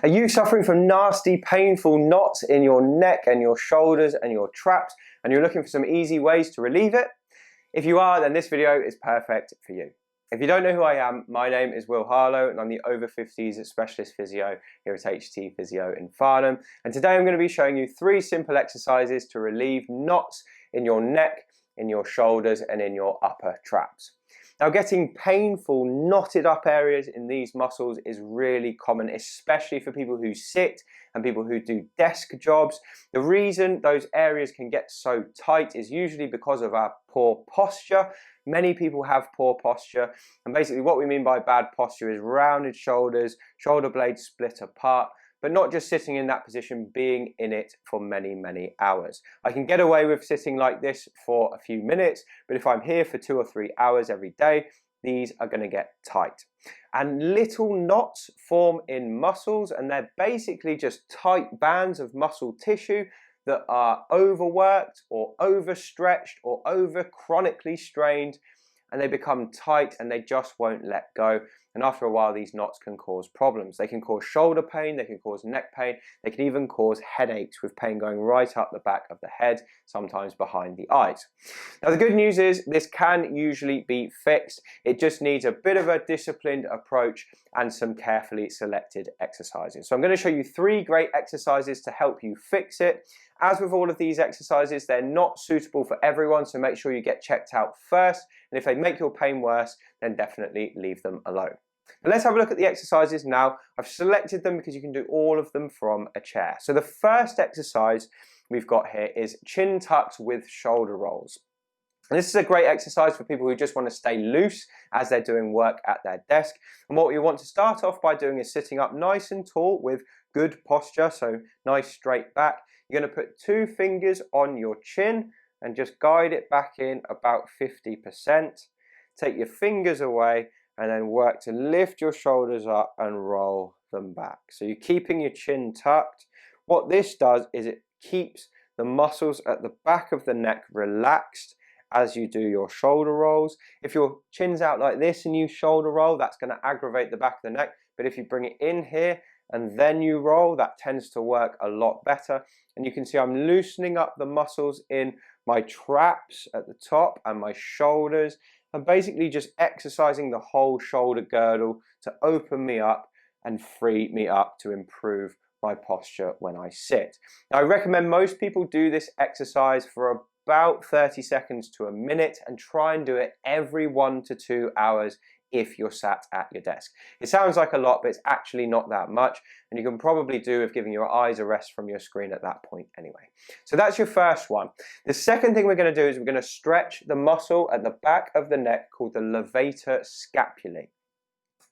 Are you suffering from nasty, painful knots in your neck and your shoulders and your traps, and you're looking for some easy ways to relieve it? If you are, then this video is perfect for you. If you don't know who I am, my name is Harlow, and I'm the Over-Fifties specialist physio here at HT Physio in Farnham. And today I'm going to be showing you 3 simple exercises to relieve knots in your neck, in your shoulders, and in your upper traps. Now, getting painful, knotted up areas in these muscles is really common, especially for people who sit and people who do desk jobs. The reason those areas can get so tight is usually because of our poor posture. Many people have poor posture, and basically what we mean by bad posture is rounded shoulders, shoulder blades split apart, but not just sitting in that position, being in it for many, many hours. I can get away with sitting like this for a few minutes, but if I'm here for 2 or 3 hours every day, these are going to get tight. And little knots form in muscles, and they're basically just tight bands of muscle tissue that are overworked or overstretched or over chronically strained, and they become tight and they just won't let go. And after a while, these knots can cause problems. They can cause shoulder pain, they can cause neck pain, they can even cause headaches with pain going right up the back of the head, sometimes behind the eyes. Now, the good news is this can usually be fixed. It just needs a bit of a disciplined approach and some carefully selected exercises. So I'm going to show you 3 great exercises to help you fix it. As with all of these exercises, they're not suitable for everyone, so make sure you get checked out first. And if they make your pain worse, then definitely leave them alone. But let's have a look at the exercises now. I've selected them because you can do all of them from a chair. So the first exercise we've got here is chin tucks with shoulder rolls. And this is a great exercise for people who just want to stay loose as they're doing work at their desk. And what you want to start off by doing is sitting up nice and tall with good posture, so nice straight back. You're going to put 2 fingers on your chin and just guide it back in about 50%. Take your fingers away and then work to lift your shoulders up and roll them back. So you're keeping your chin tucked. What this does is it keeps the muscles at the back of the neck relaxed as you do your shoulder rolls. If your chin's out like this and you shoulder roll, that's going to aggravate the back of the neck. But if you bring it in here and then you roll, that tends to work a lot better. And you can see I'm loosening up the muscles in my traps at the top and my shoulders, and basically just exercising the whole shoulder girdle to open me up and free me up to improve my posture when I sit. Now, I recommend most people do this exercise for about 30 seconds to a minute and try and do it every 1 to 2 hours if you're sat at your desk. It sounds like a lot, but it's actually not that much, and you can probably do with giving your eyes a rest from your screen at that point anyway. So that's your first one. The second thing we're going to do is we're going to stretch the muscle at the back of the neck called the levator scapulae.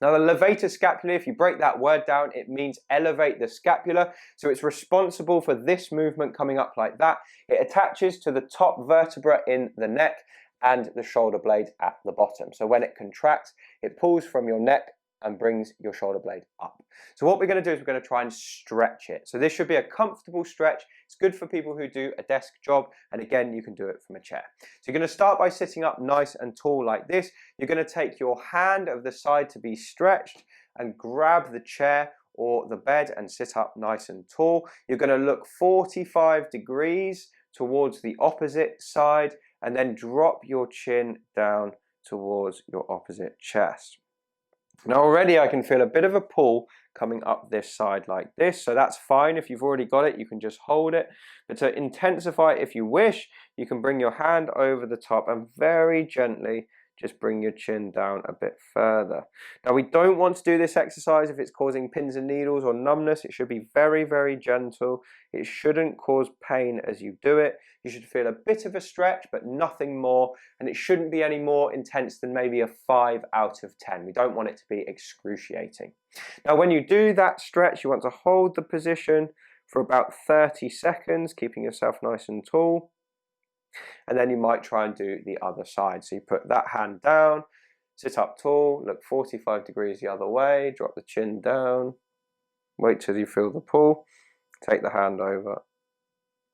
Now, the levator scapulae, if you break that word down, it means elevate the scapula. So it's responsible for this movement coming up like that. It attaches to the top vertebra in the neck and the shoulder blade at the bottom. So when it contracts, it pulls from your neck and brings your shoulder blade up. So what we're going to do is we're going to try and stretch it. So this should be a comfortable stretch. It's good for people who do a desk job, and again, you can do it from a chair. So you're going to start by sitting up nice and tall like this. You're going to take your hand of the side to be stretched and grab the chair or the bed and sit up nice and tall. You're going to look 45 degrees towards the opposite side and then drop your chin down towards your opposite chest. Now already I can feel a bit of a pull coming up this side like this, so that's fine. If you've already got it, you can just hold it. But to intensify it, if you wish, you can bring your hand over the top and very gently just bring your chin down a bit further. Now, we don't want to do this exercise if it's causing pins and needles or numbness. It should be very, very gentle. It shouldn't cause pain as you do it. You should feel a bit of a stretch, but nothing more. And it shouldn't be any more intense than maybe a 5 out of 10. We don't want it to be excruciating. Now, when you do that stretch, you want to hold the position for about 30 seconds, keeping yourself nice and tall. And then you might try and do the other side. So you put that hand down, sit up tall, look 45 degrees the other way, drop the chin down, wait till you feel the pull, take the hand over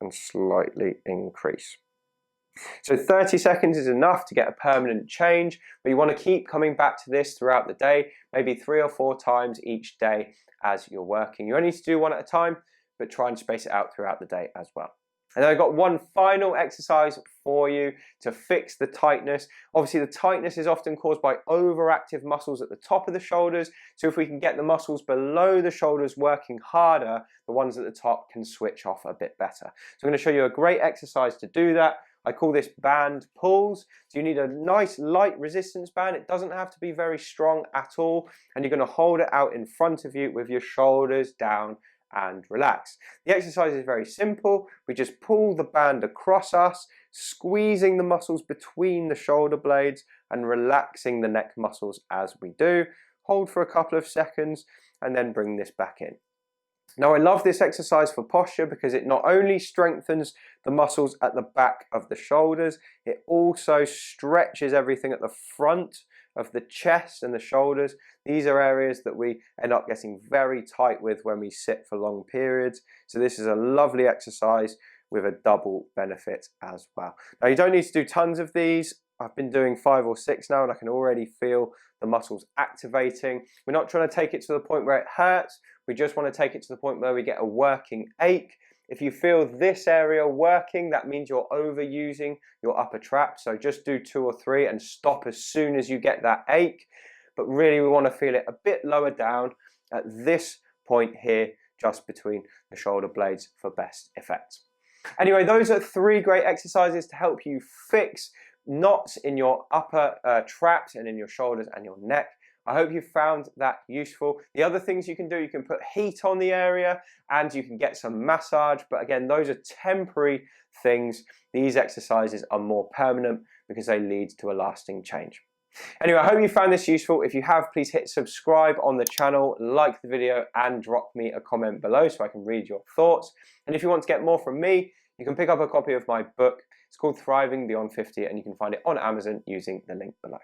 and slightly increase. So 30 seconds is enough to get a permanent change, but you want to keep coming back to this throughout the day, maybe 3 or 4 times each day as you're working. You only need to do one at a time, but try and space it out throughout the day as well. And then I've got one final exercise for you to fix the tightness. Obviously, the tightness is often caused by overactive muscles at the top of the shoulders. So if we can get the muscles below the shoulders working harder, the ones at the top can switch off a bit better. So I'm going to show you a great exercise to do that. I call this band pulls. So you need a nice light resistance band. It doesn't have to be very strong at all. And you're going to hold it out in front of you with your shoulders down and relax. The exercise is very simple. We just pull the band across us, squeezing the muscles between the shoulder blades and relaxing the neck muscles as we do. Hold for a couple of seconds and then bring this back in. Now I love this exercise for posture because it not only strengthens the muscles at the back of the shoulders, it also stretches everything at the front of the chest and the shoulders. These are areas that we end up getting very tight with when we sit for long periods. So this is a lovely exercise with a double benefit as well. Now you don't need to do tons of these. I've been doing 5 or 6 now and I can already feel the muscles activating. We're not trying to take it to the point where it hurts. We just want to take it to the point where we get a working ache. If you feel this area working, that means you're overusing your upper trap. So just do 2 or 3 and stop as soon as you get that ache. But really we want to feel it a bit lower down at this point here, just between the shoulder blades for best effect. Anyway, those are 3 great exercises to help you fix knots in your upper traps and in your shoulders and your neck. I hope you found that useful. The other things you can do, you can put heat on the area and you can get some massage. But again, those are temporary things. These exercises are more permanent because they lead to a lasting change. Anyway, I hope you found this useful. If you have, please hit subscribe on the channel, like the video and drop me a comment below so I can read your thoughts. And if you want to get more from me, you can pick up a copy of my book. It's called Thriving Beyond 50 and you can find it on Amazon using the link below.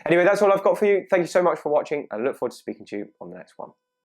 Anyway, that's all I've got for you. Thank you so much for watching and I look forward to speaking to you on the next one.